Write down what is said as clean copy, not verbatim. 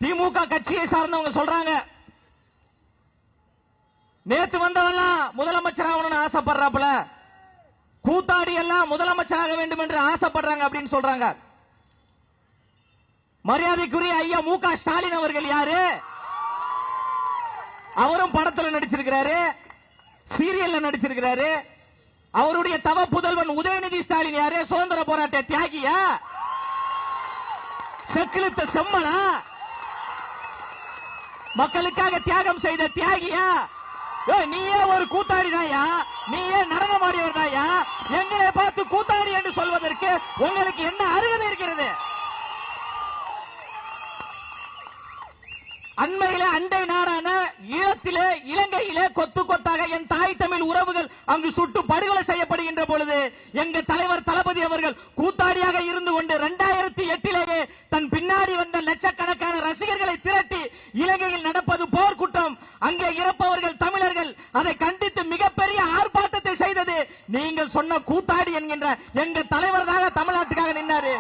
திமுக கட்சியை சார்ந்தவங்க சொல்றாங்க, நேத்து வந்தவெல்லாம் முதலமைச்சர் ஆகணும்னு ஆசைப்படுறாப்புல, கூத்தாடி எல்லாம் முதலமைச்சராக வேண்டும் என்று ஆசைப்படுறாங்க அப்படின்னு சொல்றாங்க. மரியாதைக்குரிய ஐயா மு.க. ஸ்டாலின் அவர்கள் யாரு? அவரும் படத்துல நடிச்சிருக்கிறாரு, சீரியல்ல நடிச்சிருக்கிறாரு. அவருடைய தவ புதல்வன் உதயநிதி ஸ்டாலின் யாரு? சுதந்திர போராட்ட தியாகியா? செக்கிழுத்த செம்மலா? மக்களுக்காக தியாகம் செய்த தியாகியா? நீயே ஒரு கூத்தாடி தாயா, நீயே நடனமாடியவர் தாயா, எங்களை பார்த்து கூத்தாடி என்று சொல்வதற்கு உங்களுக்கு என்ன அருகதை இருக்கிறது? அண்மையிலே அண்டை நாடான ஈழத்திலே இலங்கையிலே கொத்து கொத்தாக என் தாய் தமிழ் உறவுகள் அங்கு சுட்டு படுகொலை செய்யப்படுகின்ற பொழுது எங்க தலைவர் தளபதி அவர்கள் கூத்தாடியாக இருந்து கொண்டு 2008 தன் பின்னாடி வந்த லட்சக்கணக்கான ரசிகர்களை திரட்டி இலங்கையில் நடப்பது போர் குற்றம், அங்கே இறப்பவர்கள் தமிழர்கள், அதை கண்டித்து மிகப்பெரிய ஆர்ப்பாட்டத்தை செய்தது நீங்கள் சொன்ன கூத்தாடி என்கின்ற எங்க தலைவர் தான் தமிழ்நாட்டுக்காக நின்றாரு.